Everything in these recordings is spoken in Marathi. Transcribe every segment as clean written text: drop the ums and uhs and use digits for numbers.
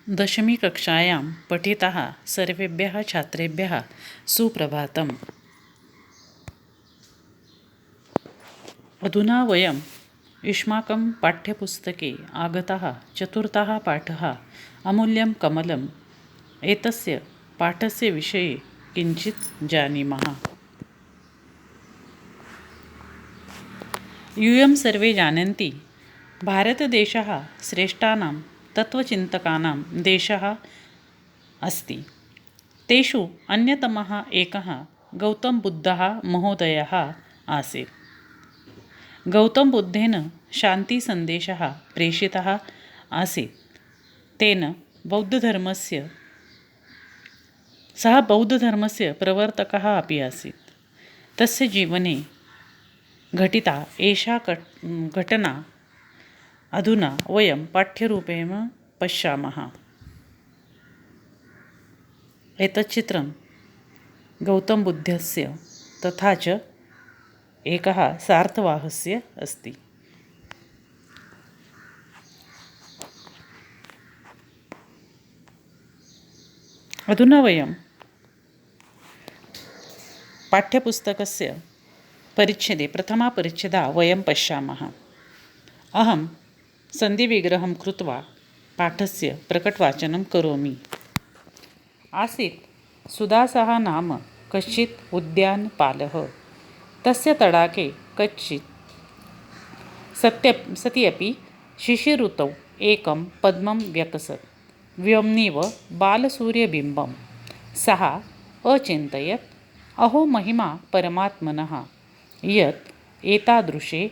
दशमी कक्षायां पठितः सर्वेभ्यः छात्रेभ्यः सुप्रभातम्। अधुना वयं युष्माकं पाठ्यपुस्तके आगतः चतुर्थः पाठः अमूल्यं कमलम् एतस्य पाठस्य विषये किञ्चित् जानीमः। यूयं सर्वे जानन्ति भारतदेशः श्रेष्ठानां तत्त्वचिन्तकानां देशः अस्ति। तेषु अन्यतमः एकः गौतमबुद्धः महोदयः आसीत्। गौतमबुद्धेन शान्तिसन्देशः प्रेषितः आसीत्। तेन सः बौद्धधर्मस्य प्रवर्तकः अपि आसीत्। तस्य जीवने घटिता एषा घटना अधुना वयं पाठ्यरूपेण पश्यामः। एतत् चित्रं गौतमबुद्धस्य तथा च एकः सार्थवाहस्य अस्ति। अधुना वयं पाठ्यपुस्तकस्य परिच्छेदे प्रथमपरिच्छेदः वयं पश्यामः। अहं सन्धिविग्रहं कृत्वा पाठस्य प्रकटवाचनं करोमि। आसीत् सुदासः नाम कश्चित् उद्यानपालः। तस्य तडागे कच्चित् सति अपि शिशिरऋतौ एकं पद्मं व्यकसत्। व्योम्निव बालसूर्यबिम्बं। सः अचिन्तयत्, अहो महिमा परमात्मनः, यत् एतादृशे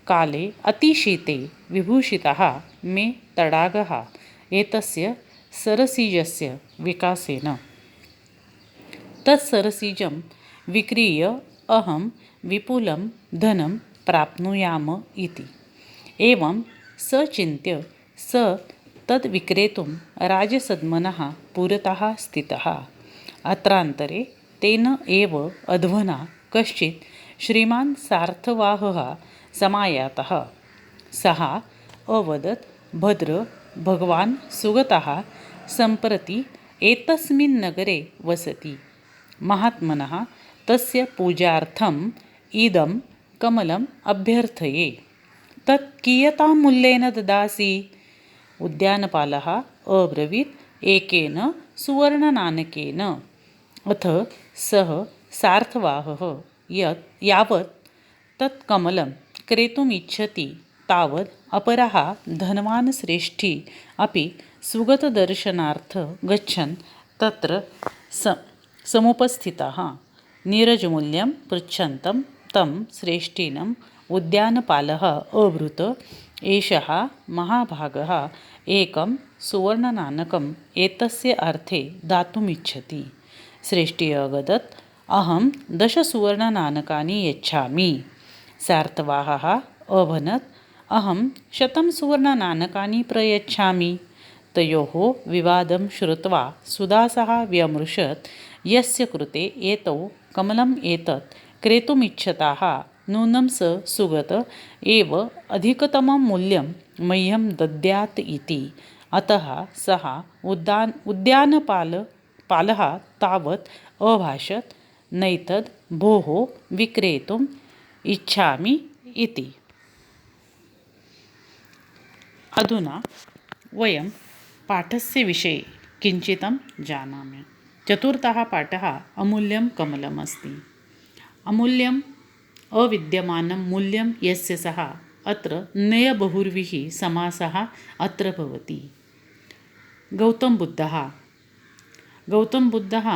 काले अतिशीते विभूषितः मे तडागः एतस्य सरसिजस्य विकासेन। तत् सरसिजं विक्रीय अहं विपुलं धनं प्राप्नुयाम इति। एवं सचिन्त्य स तद् विक्रेतुं राजसद्मनः पुरतः स्थितः। अत्रान्तरे तेन एव अध्वना कश्चित् श्रीमान् सार्थवाहः समायातः। सः अवदत्, भद्र भगवान् सुगतः सम्प्रति एतस्मिन् नगरे वसति। महात्मनः तस्य पूजार्थम् इदं कमलम् अभ्यर्थये। तत् कियतां मूल्येन ददासि? उद्यानपालः अब्रवीत्, एकेन सुवर्णनाणकेन। अथ सः सार्थवाहः यावत् तत् कमलं क्रेतुम् इच्छति तावत् अपरः धनवान् श्रेष्ठी अपि सुगतदर्शनार्थं गच्छन् तत्र समुपस्थितः। नीरजमूल्यं पृच्छन्तं तं श्रेष्ठिनम् उद्यानपालः अब्रूत्, एषः महाभागः एकं सुवर्णनाणकम् एतस्य अर्थे दातुमिच्छति। श्रेष्ठी अवदत्, अहं 10 सुवर्णनाणकानि यच्छामि। सार्थवाहः अभनत्, अहं 100 सुवर्णनाणकानि प्रयच्छामि। तयोः विवादं श्रुत्वा सुदासः व्यमृशत्, यस्य कृते एतौ कमलम् एतत् क्रेतुमिच्छताः नूनं स सुगत एव अधिकतमं मूल्यं मह्यं दद्यात् इति। अतः सः उद्यानपालः तावत् अभाषत, नैतद् भोः विक्रेतुम् इच्छामि इति। अधुना वयं पाठस्य विषये किञ्चितं जानामः। चतुर्थः पाठः अमूल्यं कमलम् अस्ति। अमूल्यम् अविद्यमानं मूल्यं यस्य सः अत्र नयबहुर्भिः समासः अत्र भवति। गौतमबुद्धः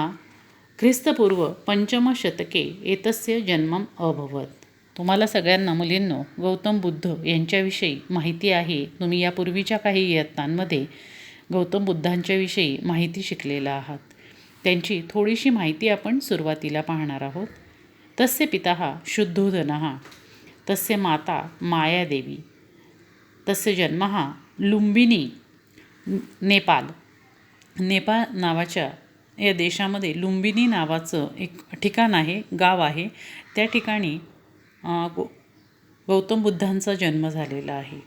ख्रिस्तपूर्व 5 शतके एतस्य जन्मम् अभवत्। तुम्हाला सगळ्यांना मुलींनो गौतम बुद्ध यांच्याविषयी माहिती आहे। तुम्ही यापूर्वीच्या काही इयत्तांमध्ये गौतम बुद्धांच्या विषयी माहिती शिकलेला आहात। त्यांची थोडीशी माहिती आपण सुरुवातीला पाहणार आहोत। तस्य पिता शुद्धोधनः, तस्य माता मायादेवी। तस्य जन्मः लुम्बिनी, नेपाळ नावाच्या या देशामध्ये लुम्बिनी नावाचं एक ठिकाण आहे, गाव आहे। त्या ठिकाणी गौतम बुद्धांचा जन्म झालेला आहे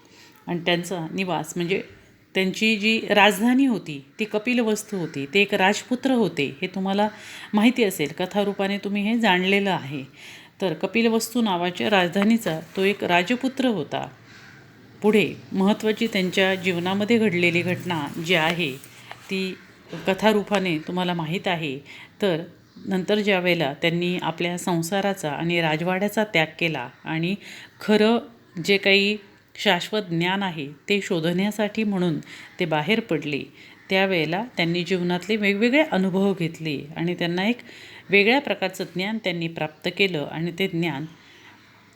आणि त्यांचा निवास म्हणजे त्यांची जी राजधानी होती ती कपिलवस्तू होती. ते एक राजपुत्र होते, हे तुम्हाला माहिती असेल, कथारूपाने तुम्ही हे जाणलेलं आहे. तर कपिलवस्तू नावाच्या राजधानीचा तो एक राजपुत्र होता. पुढे महत्त्वाची त्यांच्या जीवनामध्ये घडलेली घटना जी आहे ती कथारूपाने तुम्हाला माहीत आहे. तर नंतर ज्या वेळेला त्यांनी आपल्या संसाराचा आणि राजवाड्याचा त्याग केला आणि खरं जे काही शाश्वत ज्ञान आहे ते शोधण्यासाठी म्हणून ते बाहेर पडले, त्यावेळेला त्यांनी जीवनातले वेगवेगळे अनुभव घेतले आणि त्यांना एक वेगळ्या प्रकारचं ज्ञान त्यांनी प्राप्त केलं. आणि ते ज्ञान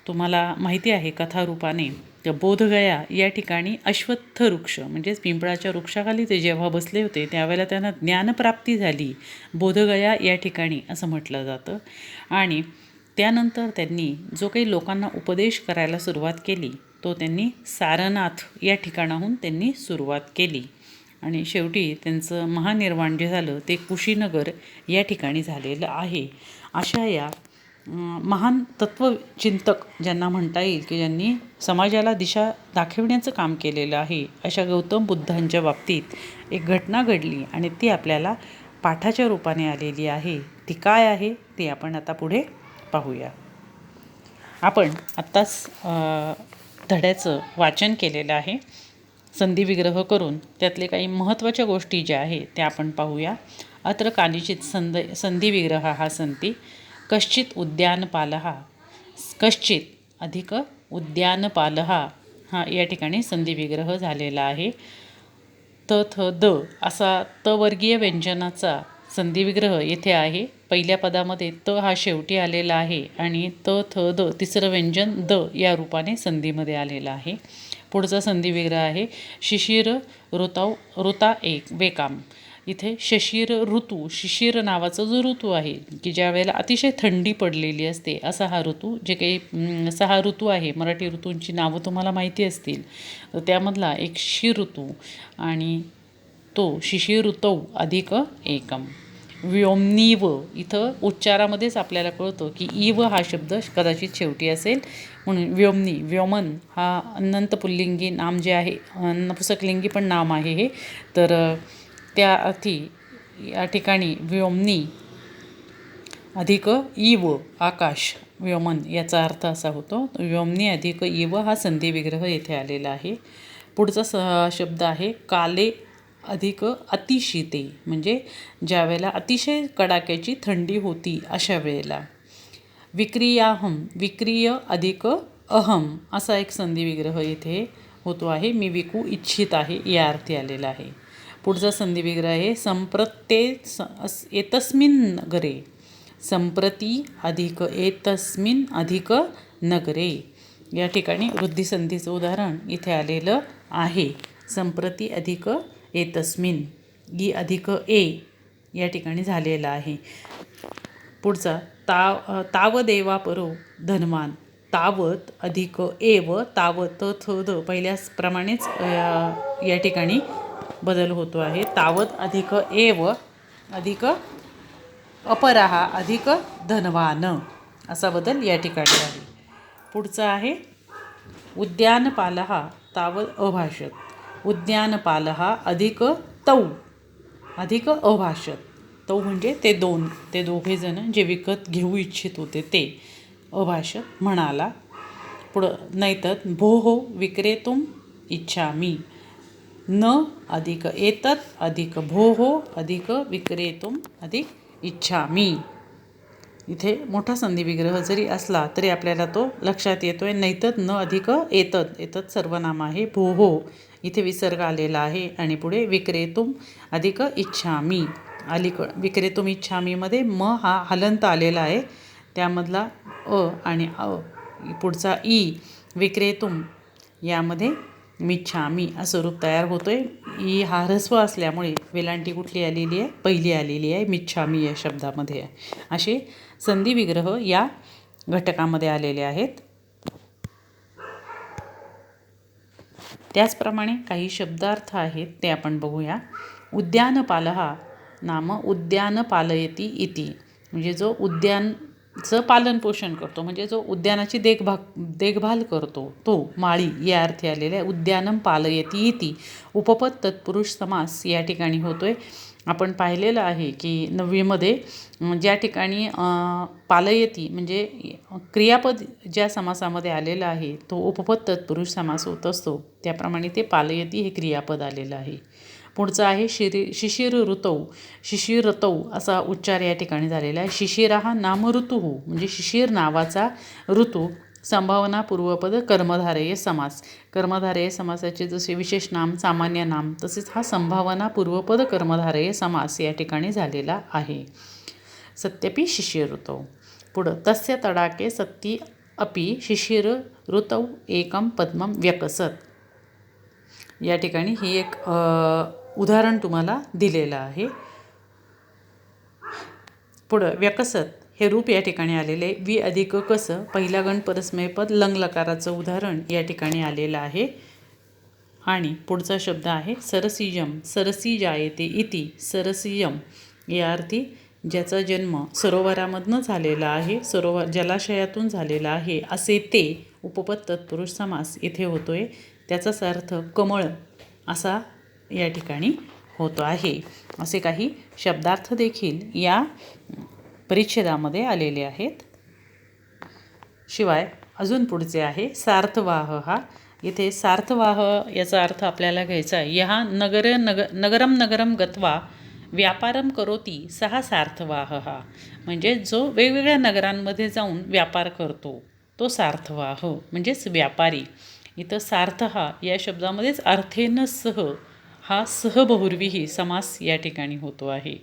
तुम्हाला माहिती आहे कथारूपाने. तर बोधगया या ठिकाणी अश्वत्थ वृक्ष म्हणजेच पिंपळाच्या वृक्षाखाली ते जेव्हा बसले होते त्यावेळेला त्यांना ज्ञानप्राप्ती झाली बोधगया या ठिकाणी असं म्हटलं जातं. आणि त्यानंतर त्यांनी जो काही लोकांना उपदेश करायला सुरुवात केली तो त्यांनी सारनाथ या ठिकाणाहून त्यांनी सुरुवात केली. आणि शेवटी त्यांचं महानिर्वाण जे झालं ते कुशीनगर या ठिकाणी झालेलं आहे. अशा या महान तत्त्वचिंतक ज्यांना म्हणता येईल की ज्यांनी समाजाला दिशा दाखविण्याचं काम केलेलं आहे, अशा गौतम बुद्धांच्या बाबतीत एक घटना घडली आणि ती आपल्याला पाठाच्या रूपाने आलेली आहे. ती काय आहे ते आपण आता पुढे पाहूया. आपण आत्ताच धड्याचं वाचन केलेलं आहे संधिविग्रह करून. त्यातले काही महत्त्वाच्या गोष्टी ज्या आहेत त्या आपण पाहूया. अत्र कानिचित संधिविग्रह हा सन्ति कश्चित उद्यानपालः कश्चित अधिक उद्यानपालः हा या ठिकाणी संधिविग्रह झालेला आहे. त थ द असा तवर्गीय व्यंजनाचा संधिविग्रह येथे आहे. पहिल्या पदामध्ये त हा शेवटी आलेला आहे आणि त थ द तिसरं व्यंजन द या रूपाने संधीमध्ये आलेलं आहे. पुढचा संधिविग्रह आहे शिशिर ऋता एक वेकाम. इथे शिशिर ऋतू, शिशिर नावाचा जो ऋतू आहे की ज्या वेळेला अतिशय थंडी पडलेली असते असा हा ऋतू, जे काही 6 ऋतू आहे, मराठी ऋतूंची नावं तुम्हाला माहिती असतील, तर त्यामधला एक शिशिर ऋतू आणि तो शिशिर ऋतौ अधिक एकम. व्योमनीव इथं उच्चारामध्येच आपल्याला कळतं की इव हा शब्द कदाचित शेवटी असेल म्हणून व्योमनी. व्योमन हा अनंत पुल्लिंगी नाम जे आहे, नपुसकलिंगी पण नाम आहे हे, तर त्या अर्थी या ठिकाणी व्योमनी अधिक इव आकाश व्योमन याचा अर्थ असा होतो. व्योमनी अधिक इव हा संधिविग्रह येथे आलेला आहे. पुढचा शब्द आहे काले अधिक अतिशीते, म्हणजे ज्या वेळेला अतिशय कडाक्याची थंडी होती अशा वेळेला. विक्रियाहम विक्रिय अधिक अहम असा एक संधिविग्रह येथे होतो आहे. मी विकू इच्छित आहे या अर्थी आलेला आहे. पुढचा संधिविग्रह आहे संप्रते एतस्मिन नगरे. संप्रती अधिक एतस्मिन अधिक नगरे या ठिकाणी वृद्धिसंधीचं उदाहरण इथे आलेलं आहे. संप्रती अधिक एतस्मिन, ई अधिक ए या ठिकाणी झालेला आहे. पुढचा तावदेवा परो धनवान. तावत अधिक एव तावत थ द पहिल्याप्रमाणेच या ठिकाणी बदल होतो आहे. तावत अधिक एव अधिक अपराहा अधिक धनवान असा बदल या ठिकाणी आहे. पुढचा आहे उद्यानपालः तावत अभाषत. उद्यानपालः अधिक तौ अधिक अभाषत. तौ म्हणजे ते दोघेजण जे विकत घेऊ इच्छित होते ते अभाषत म्हणाला. पुढं नैतत भोः विक्रेतुम इच्छामि. न अधिक एतत अधिक भोः अधिक विक्रेतुम अधिक इच्छामि. इथे मोठा संधिविग्रह जरी असला तरी आपल्याला तो लक्षात येतोय. नैतत न अधिक एतत, एतत सर्वनाम आहे. भोः इथे विसर्ग आलेला आहे आणि पुढे विक्रेतुम अधिक इच्छामि. विक्रेतुम इच्छामीमध्ये म हा हलंत आलेला आहे, त्यामधला अ आणि पुढचा ई विक्रेतुम यामध्ये मिच्छामी असं रूप तयार होतो आहे. ई हा ह्रस्व असल्यामुळे वेलांटी कुठली आलेली आहे, पहिली आलेली आहे, मिच्छामी या शब्दामध्ये आहे. असे संधिविग्रह या घटकामध्ये आलेले आहेत. त्याचप्रमाणे काही शब्दार्थ आहेत ते आपण बघूया. उद्यानपालः नाम उद्यान पालयती इति, म्हणजे जो उद्यान चं पालनपोषण करतो, म्हणजे जो उद्यानाची देखभाल करतो तो माळी या अर्थी आलेला आहे. उद्यानं पालयती इति उपपद तत्पुरुष समास या ठिकाणी होतो आहे. आपण पाहिलेलं आहे की 9वीमध्ये ज्या ठिकाणी पालयती म्हणजे क्रियापद ज्या समासामध्ये आलेलं आहे तो उपपद तत्पुरुष समास होत असतो, त्याप्रमाणे ते पालयती हे क्रियापद आलेलं आहे. पुढचं आहे शिशिर ऋतौ. शिशिर ऋतौ असा उच्चार या ठिकाणी झालेला आहे. शिशिरा हा नाम ऋतू म्हणजे शिशिर नावाचा ऋतू. संभावना पूर्वपद कर्मधारय समास. कर्मधारय समासाचे जसे विशेष नाम सामान्य नाम तसेच हा संभावना पूर्वपद कर्मधारय समास या ठिकाणी झालेला आहे. सत्यपि शिशिर ऋतौ. पुढं तस्य तडाके सत्ती अपि शिशिर ऋतौ एकम पद्मम व्यकसत. या ठिकाणी ही एक उदाहरण तुम्हाला दिलेलं आहे. पुढं व्यकसत हे रूप या ठिकाणी आलेले वि अधिक कस पहिला गण परस्मैपद लंग लकाराचं उदाहरण या ठिकाणी आलेलं आहे. आणि पुढचा शब्द आहे सरसिजम. सरसी जायते इति. सरसिजम या अर्थी ज्याचा जन्म सरोवरामधनं झालेला आहे, जलाशयातून झालेला आहे असे ते उपपद तत्पुरुष समास इथे होतोय. त्याचाच अर्थ कमळ असा या ठिकाणी होतो आहे. असे काही शब्दार्थ देखील या परिच्छेदामध्ये आलेले आहेत. शिवाय अजून पुढचे आहे सार्थवाह. हा इथे सार्थवाह याचा अर्थ आपल्याला घ्यायचा आहे. या नगरम नगरम गत्वा व्यापारम करोती सहा सार्थवाह. हा म्हणजे जो वेगवेगळ्या नगरांमध्ये जाऊन व्यापार करतो तो सार्थवाह म्हणजेच व्यापारी. इथं सार्थ हा या शब्दामध्येच अर्थेन सह हा सहबहुर्वीही समास या ठिकाणी होतो आहे.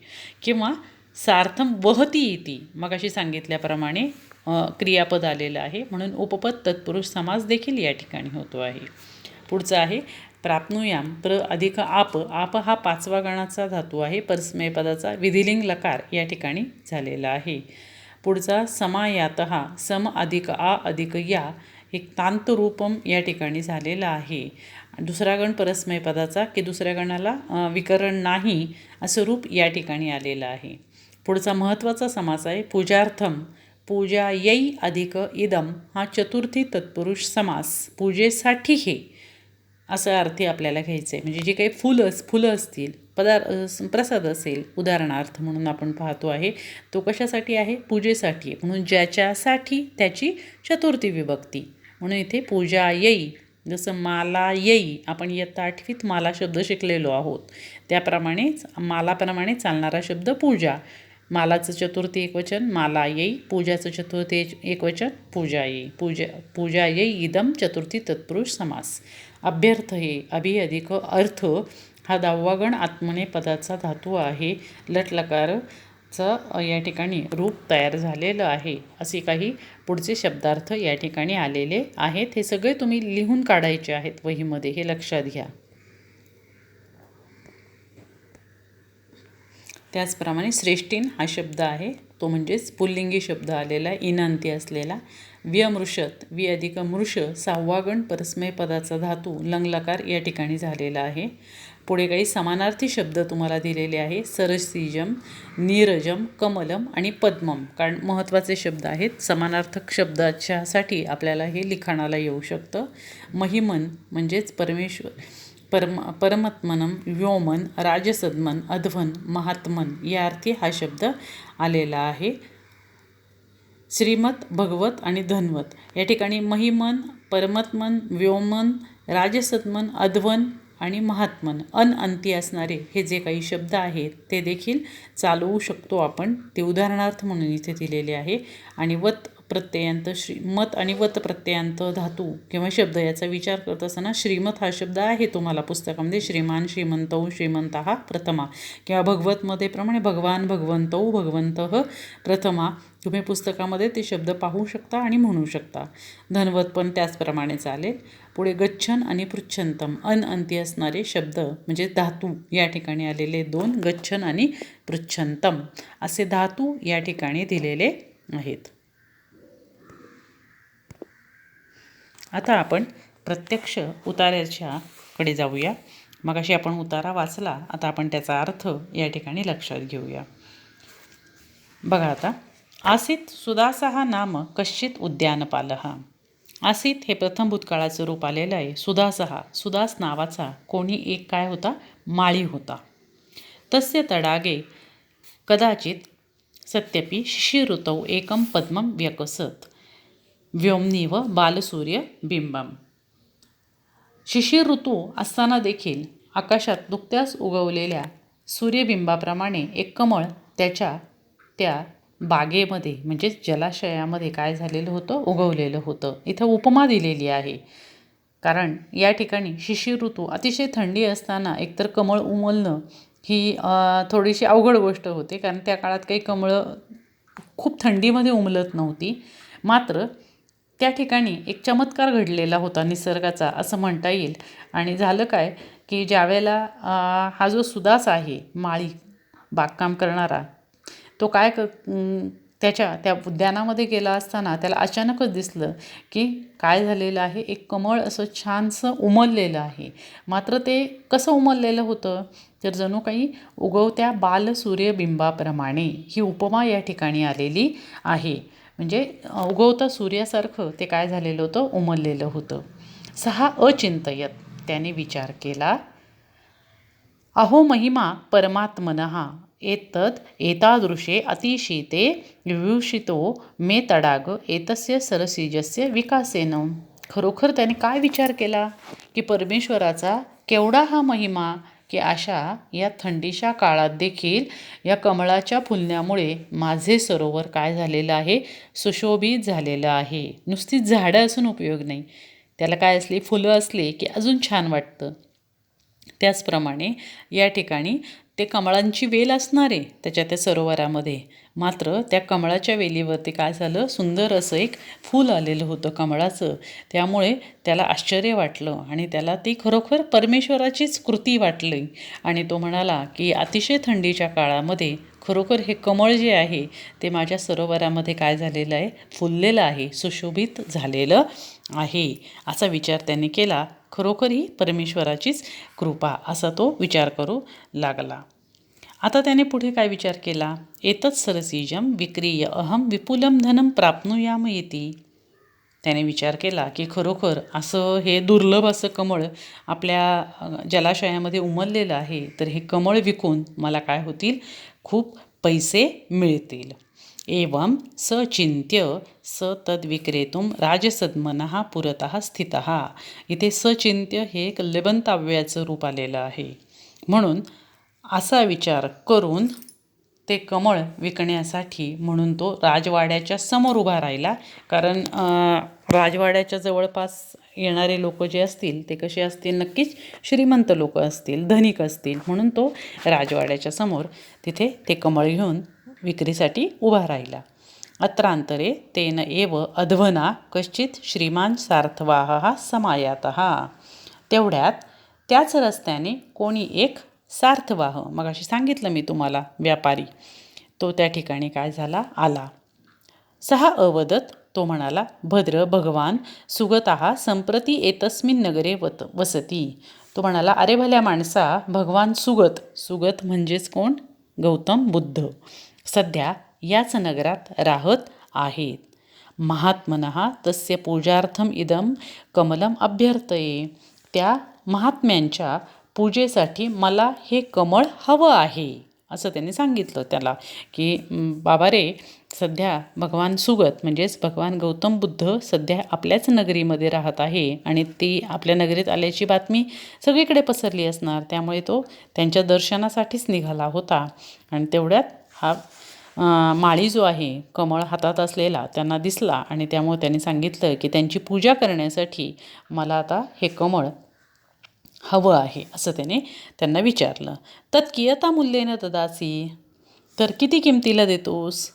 किंवा सार्थम वहती इति मगाशी सांगितल्याप्रमाणे क्रियापद आलेलं आहे म्हणून उपपद तत्पुरुष समास देखील या ठिकाणी होतो आहे. पुढचं आहे प्राप्नुयाम. प्र अधिक आप. आप हा 5वा गणाचा धातू आहे. परस्मैपदाचा विधिलिंग लकार या ठिकाणी झालेला आहे. पुढचा समायात. हा सम अधिक आ अधिक या एक तांतरूपम या ठिकाणी झालेला आहे. दुसरा गण परस्मैपदाचा की दुसऱ्या गणाला विकरण नाही असं रूप या ठिकाणी आलेलं आहे. पुढचा महत्त्वाचा समास आहे पूजार्थम. पूजायै अधिक इदम हा चतुर्थी तत्पुरुष समास. पूजेसाठी हे असं अर्थी आपल्याला घ्यायचं आहे. म्हणजे जे काही फुलं असतील, प्रसाद असेल उदाहरणार्थ म्हणून आपण पाहतो आहे तो कशासाठी आहे? पूजेसाठी आहे. म्हणून ज्याच्यासाठी त्याची चतुर्थी विभक्ती. म्हणून इथे पूजा येई. जसं माला येई आपण इयत्ता 8वीत माला शब्द शिकलेलो आहोत त्याप्रमाणेच मालाप्रमाणे चालणारा शब्द पूजा. मालाचं चतुर्थी एकवचन माला येई. पूजाचं चतुर्थी एकवचन पूजा येई. पूजा येई इदम चतुर्थी तत्पुरुष समास. अभ्यर्थ हे अभि अधिक अर्थ हा 10वा गण आत्मने पदाचा धातू आहे. लटलकारचं या ठिकाणी रूप तयार झालेलं आहे. असे काही पुढचे शब्दार्थ या ठिकाणी आलेले आहेत. हे सगळे तुम्ही लिहून काढायचे आहेत वहीमध्ये, हे लक्षात घ्या. त्याचप्रमाणे श्रेष्ठीन हा शब्द आहे तो म्हणजेच पुल्लिंगी शब्द आलेला आहे इनांती असलेला. व्यमृषत. वि अधिक मृष 6वा गण परस्मैपदाचा धातू लंगलकार या ठिकाणी झालेला आहे. पुढे काही समानार्थी शब्द तुम्हाला दिलेले आहे. सरसिजम, नीरजम, कमलम आणि पद्मम. कारण महत्त्वाचे शब्द आहेत. समानार्थक शब्दाच्यासाठी आपल्याला हे लिखाणाला येऊ शकतं. महिमन म्हणजेच परमात्मनम, व्योमन, राजसद्मन, अध्वन, महात्मन या अर्थी हा शब्द आलेला आहे. श्रीमत, भगवत आणि धन्वत या ठिकाणी महिमन, परमात्मन, व्योमन, राजसद्मन, अध्वन आणि महात्मन अंती असणारे हे जे काही शब्द आहेत ते देखील चालवू शकतो आपण. ते उदाहरणार्थ म्हणून इथे दिलेले आहे. आणि वत प्रत्ययांत मत आणि वत प्रत्ययांत धातू किंवा शब्द याचा विचार करत असताना श्रीमत हा शब्द आहे तुम्हाला पुस्तकामध्ये. श्रीमान, श्रीमंतौ, श्रीमंतः प्रथमा. किंवा भगवतमध्ये प्रमाणे भगवान, भगवंतौ, भगवंतः प्रथमा. तुम्ही पुस्तकामध्ये ते शब्द पाहू शकता आणि म्हणू शकता. धन्वत पण त्याचप्रमाणे चालेल. पुढे गच्छन आणि पृच्छंतम अंती असणारे शब्द म्हणजे धातू या ठिकाणी आलेले 2 गच्छन आणि पृच्छंतम असे धातू या ठिकाणी दिलेले आहेत. आता आपण प्रत्यक्ष उताऱ्याच्याकडे जाऊया. मगाशी आपण उतारा वाचला, आता आपण त्याचा अर्थ या ठिकाणी लक्षात घेऊया. बघा आता आसीत सुदासः नाम कश्चित उद्यानपालः. आसीत हे प्रथम भूतकाळाचं रूप आलेलं आहे. सुदासः सुदास नावाचा कोणी एक काय होता, माळी होता. तस्य तडागे कदाचित सत्यपि शिशिऋतौ एकं पद्मं व्यकसत् व्योम्नीव बालसूर्य बिंबम. शिशिर ऋतू असताना देखील आकाशात नुकत्याच उगवलेल्या सूर्यबिंबाप्रमाणे एक कमळ त्याच्या त्या बागेमध्ये म्हणजेच जलाशयामध्ये काय झालेलं होतं, उगवलेलं होतं. इथं उपमा दिलेली आहे. कारण या ठिकाणी शिशिर ऋतू अतिशय थंडी असताना एकतर कमळ उमलणं ही थोडीशी अवघड गोष्ट होते. कारण त्या काळात काही कमळं खूप थंडीमध्ये उमलत नव्हती. मात्र त्या ठिकाणी एक चमत्कार घडलेला होता निसर्गाचा असं म्हणता येईल. आणि झालं काय की ज्यावेळेला हा जो सुदास आहे माळी बागकाम करणारा, तो काय त्याच्या त्या उद्यानामध्ये गेला असताना त्याला अचानकच दिसलं की काय झालेलं आहे, एक कमळ असं छानसं उमललेलं आहे. मात्र ते कसं उमललेलं होतं, तर जणू काही उगवत्या बालसूर्यबिंबाप्रमाणे ही उपमा या ठिकाणी आलेली आहे. म्हणजे उगवता सूर्यासारखं ते काय झालेलं होतं, उमललेलं होतं. सहा अचिंतयत त्याने विचार केला. अहो महिमा परमात्मनः एतद् एतादृशे अतिशीते विभूषितो मे तडाग एतस्य सरसिजस्य विकासेन. खरोखर त्याने काय विचार केला की परमेश्वराचा केवढा हा महिमा की अशा या थंडीच्या काळात देखील या कमळाच्या फुलण्यामुळे माझे सरोवर काय झालेलं आहे, सुशोभित झालेलं आहे. नुसतीच झाडं असून उपयोग नाही, त्याला काय असली, फुलं असली की अजून छान वाटतं. त्याचप्रमाणे या ठिकाणी ते कमळांची वेल असणार आहे त्याच्या त्या सरोवरामध्ये. मात्र त्या कमळाच्या वेलीवरती काय झालं, सुंदर असं एक फूल आलेलं होतं कमळाचं. त्यामुळे त्याला आश्चर्य वाटलं आणि त्याला ती खरोखर परमेश्वराचीच कृती वाटली. आणि तो म्हणाला की अतिशय थंडीच्या काळामध्ये खरोखर हे कमळ जे आहे ते माझ्या सरोवरामध्ये काय झालेलं आहे, फुललेलं आहे, सुशोभित झालेलं आहे. असा विचार त्यांनी केला. खरोखर ही परमेश्वराचीच कृपा असा तो विचार करू लागला. आता त्याने पुढे काय विचार केला. एतत् सरसिजम विक्रीय अहम विपुलम धनम प्राप्नुयाम इति. त्याने विचार केला की खरोखर असं हे दुर्लभ असं कमळ आपल्या जलाशयामध्ये उमललेलं आहे, तर हे कमळ विकून मला काय होतील, खूप पैसे मिळतील. एवं सचिंत्य स तद्विक्रेतुं राजसद्मनः पुरतः स्थितः. इथे सचिंत्य हे एक लेबंताव्याचं रूप आलेलं आहे. म्हणून असा विचार करून ते कमळ विकण्यासाठी म्हणून तो राजवाड्याच्या समोर उभा राहिला. कारण राजवाड्याच्या जवळपास येणारे लोक जे असतील ते कसे असतील, नक्कीच श्रीमंत लोक असतील, धनिक असतील. म्हणून तो राजवाड्याच्या समोर तिथे ते कमळ घेऊन विक्रीसाठी उभा राहिला. अत्रांतरे तेन एव अध्वना कश्चित श्रीमान सार्थवाहः समायातः. तेवढ्यात त्याच रस्त्याने कोणी एक सार्थवाह, मगाशी सांगितलं मी तुम्हाला व्यापारी, तो त्या ठिकाणी काय झाला, आला. सहा अवदत, तो म्हणाला, भद्र भगवान सुगतः संप्रती एतस्मिन् नगरे वसती. तो म्हणाला, अरे भल्या माणसा, भगवान सुगत, सुगत म्हणजेच कोण, गौतम बुद्ध, सध्या याच नगरात राहत आहेत. महात्मनः तस्य पूजार्थम इदम कमलम अभ्यर्थये. त्या महात्म्यांच्या पूजेसाठी मला हे कमळ हवं आहे असं त्यांनी सांगितलं त्याला की बाबा रे, सध्या भगवान सुगत म्हणजेच भगवान गौतम बुद्ध सध्या आपल्याच नगरीमध्ये राहत आहे आणि ती आपल्या नगरीत आल्याची बातमी सगळीकडे पसरली असणार. त्यामुळे तो त्यांच्या दर्शनासाठीच निघाला होता. आणि तेवढ्यात हा माळी जो आहे कमळ हातात असलेला त्यांना दिसला आणि त्यामुळे त्यांनी सांगितलं की त्यांची पूजा करण्यासाठी मला आता हे कमळ हवं आहे असं त्याने त्यांना विचारलं. तत् कियता मूल्येन ददासी. तर किती किमतीला देतोस,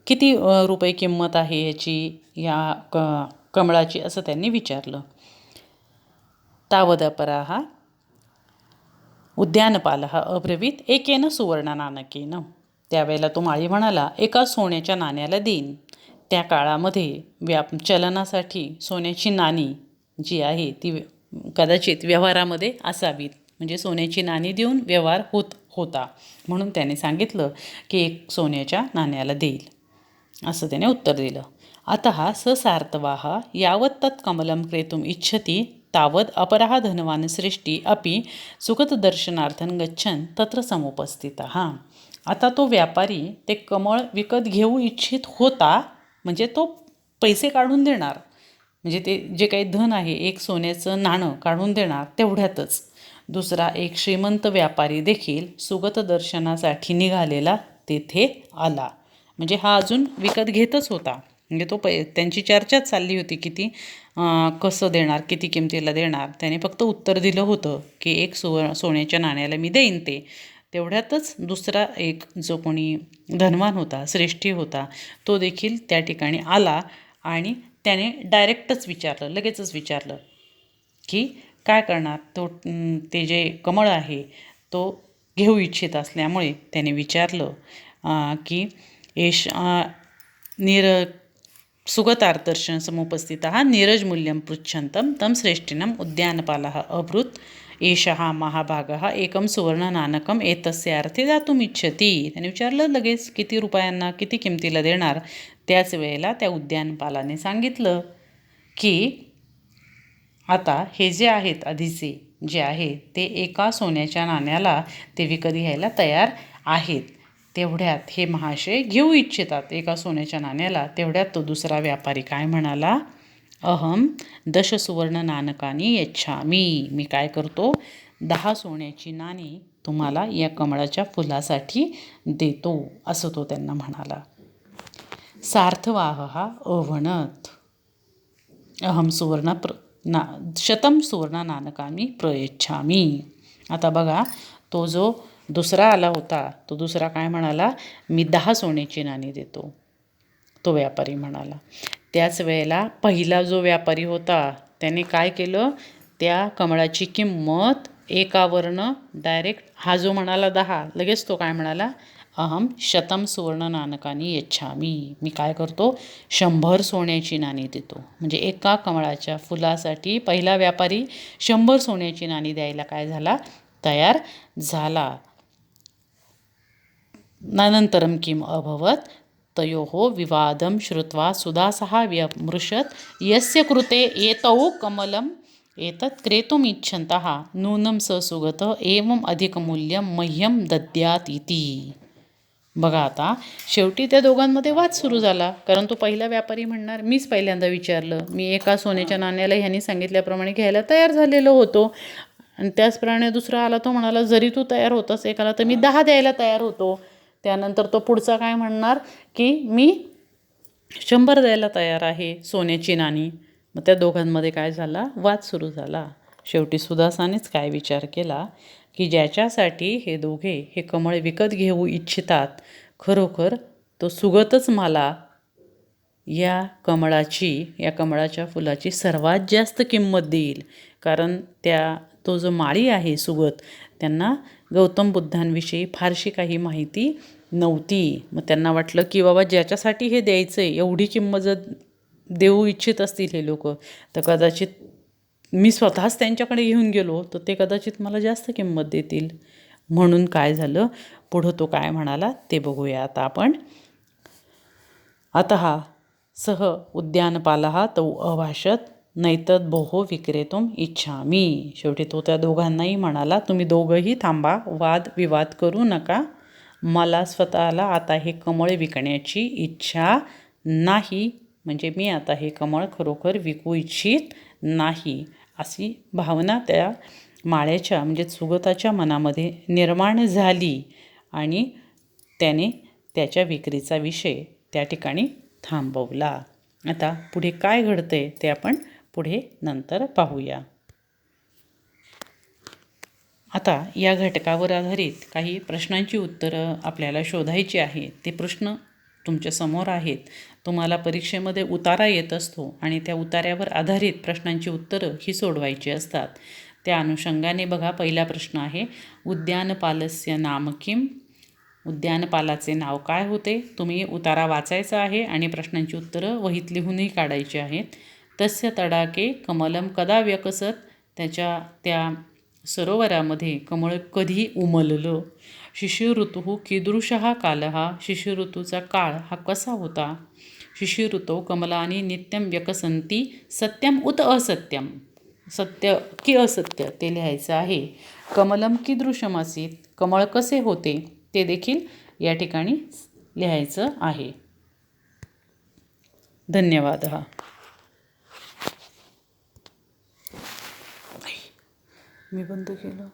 किती रुपये किंमत आहे याची, या कमळाची, असं त्यांनी विचारलं. तावदपराः उद्यानपालः अब्रवीत एकेन सुवर्णनाणकेन. त्यावेळेला तो माळी म्हणाला, एका सोन्याच्या नाण्याला देईन. त्या काळामध्ये चलनासाठी सोन्याची नाणी जी आहे ती कदाचित व्यवहारामध्ये असावीत. म्हणजे सोन्याची नाणी देऊन व्यवहार होता. म्हणून त्याने सांगितलं की एक सोन्याच्या नाण्याला देईल. असं त्याने उत्तर दिलं. अतः स सार्तवाह यावत् तत् कमलं क्रेतुम् इच्छति तावद् अपरः धनवान् सृष्टी अपि सुगतदर्शनार्थं गच्छन् तत्र समुपस्थितः. आता तो व्यापारी ते कमळ विकत घेऊ इच्छित होता, म्हणजे तो पैसे काढून देणार, म्हणजे ते जे काही धन आहे एक सोन्याचं नाणं काढून देणार तेवढ्यातच दुसरा एक श्रीमंत व्यापारी देखील सुगत दर्शनासाठी निघालेला तेथे आला. म्हणजे हा अजून विकत घेतच होता, म्हणजे तो त्यांची चर्चाच चालली होती किती कसं देणार, किती किमतीला देणार. त्याने फक्त उत्तर दिलं होतं की एक सोन्याच्या नाण्याला मी देईन ते. तेवढ्यातच दुसरा एक जो कोणी धनवान होता, श्रेष्ठी होता, तो देखील त्या ठिकाणी आला आणि त्याने डायरेक्टच विचारलं, लगेचच विचारलं की काय करणार. ते जे कमळ आहे तो घेऊ इच्छित असल्यामुळे त्याने विचारलं की एष निर सुगतार्दर्शन समुपस्थितः नीरजमूल्यं पृच्छन्तं तं श्रेष्ठिनम् उद्यानपालः अब्रूत् एषः महाभागः एकं सुवर्णनाणकम् एतस्य अर्थे दातुम् इच्छति. त्याने विचारलं लगेच किती रुपयांना, किती किमतीला देणार. त्याच वेळेला त्या उद्यानपालाने सांगितलं की आता हे जे आहेत आधीचे जे आहे ते एका सोन्याच्या नाण्याला ते विकत घ्यायला तयार आहेत. तेवढ्यात हे महाशय घेऊ इच्छितात एका सोन्याच्या नाण्याला. तेवढ्यात तो दुसरा व्यापारी काय म्हणाला, अहम 10 सुवर्ण नाणकानी यच्छामी. मी काय करतो, 10 सोन्याची नाणी तुम्हाला या कमळाच्या फुलासाठी देतो, असं तो त्यांना म्हणाला. सार्थवाह अवणत अहम शतम सुवर्ण नाणकानी प्रयच्छामी. आता बघा, तो जो दुसरा आला होता तो दुसरा काय म्हणाला, मी 10 सोन्याची नाणी देतो, तो व्यापारी म्हणाला. त्याच वेळेला पहिला जो व्यापारी होता त्याने काय केलं, त्या कमळाची किंमत एकावरनं डायरेक्ट, हा जो म्हणाला 10, लगेच तो काय म्हणाला, अहम 100 सुवर्ण नाणकानी यच्छामी. मी काय करतो, 100 सोन्याची नाणी देतो. म्हणजे एका कमळाच्या फुलासाठी पहिला व्यापारी 100 सोन्याची नाणी द्यायला काय झाला, तयार झाला. अनन्तरं किम् अभवत्, तयोः विवादं श्रुत्वा सुदासः व्यमृशत् यस्य कृते एतौ कमलम् एतत् क्रेतुम् इच्छन्तः नूनं स सुगतः एवम् अधिकमूल्यं मह्यं दद्यात् इति. बघा, आता शेवटी त्या दोघांमध्ये वाद सुरू झाला. कारण तो पहिला व्यापारी म्हणणार, मीच पहिल्यांदा विचारलं, मी एका सोन्याच्या नाण्याला ह्यांनी सांगितल्याप्रमाणे घ्यायला तयार झालेलो होतो. आणि त्याचप्रमाणे दुसरा आला, तो म्हणाला जरी तू तयार होतास एकाला तर मी 10 द्यायला तयार होतो. त्यानंतर तो पुढचा काय म्हणणार की मी 100 द्यायला तयार आहे सोन्याची नाणी. मग त्या दोघांमध्ये काय झाला, वाद सुरू झाला. शेवटी सुदासानेच काय विचार केला की ज्याच्यासाठी हे दोघे हे कमळ विकत घेऊ इच्छितात, खरोखर तो सुगतच मला या कमळाच्या फुलाची सर्वात जास्त किंमत देईल. कारण तो जो माळी आहे सुगत, त्यांना गौतम बुद्धांविषयी फारशी काही माहिती नव्हती. मग त्यांना वाटलं की बाबा ज्याच्यासाठी हे द्यायचं आहे, एवढी किंमत जर देऊ इच्छित असतील हे लोक, तर कदाचित मी स्वतःच त्यांच्याकडे घेऊन गेलो तर ते कदाचित मला जास्त किंमत देतील. म्हणून काय झालं, पुढं तो काय म्हणाला ते बघूया आता आपण. अतः सह उद्यानपालः तौ अभाषत नैतद भोः विक्रेतुम इच्छामी. शेवटी तो त्या दोघांनाही म्हणाला, तुम्ही दोघंही थांबा, वाद विवाद करू नका, मला स्वतःला आता हे कमळ विकण्याची इच्छा नाही. म्हणजे मी आता हे कमळ खरोखर विकू इच्छित नाही, अशी भावना त्या माळ्याच्या म्हणजे सुगताच्या मनामध्ये निर्माण झाली. आणि त्याने त्याच्या विक्रीचा विषय त्या ठिकाणी थांबवला. आता पुढे काय घडतंय ते आपण पुढे नंतर पाहूया. आता या घटकावर आधारित काही प्रश्नांची उत्तरं आपल्याला शोधायची आहेत. ते प्रश्न तुमच्या समोर आहेत. तुम्हाला परीक्षेमध्ये उतारा येत असतो आणि त्या उतार्यावर आधारित प्रश्नांची उत्तरं ही सोडवायची असतात. त्या अनुषंगाने बघा, पहिला प्रश्न आहे, उद्यानपालस्य नाम किम. उद्यानपालाचे नाव काय होते. तुम्ही उतारा वाचायचा आहे आणि प्रश्नांची उत्तरं वहीत लिहूनही काढायची आहेत. तस्य तडाके कमलम कदा व्यकसत. त्या सरोवरामध्ये कमळ कधी उमललं? शिशिर ऋतू कीदृशः कालः? शिशिर ऋतूचा काळ हा कसा होता? शिशिर ऋतौ कमलानि नित्यं व्यकसन्ति सत्यम उत असत्यम. सत्य की असत्य ते लिहायचं आहे. कमलम कीदृशमासीत, कमळ कसे होते ते देखील या ठिकाणी लिहायचं आहे. धन्यवाद. मी बंद केलं.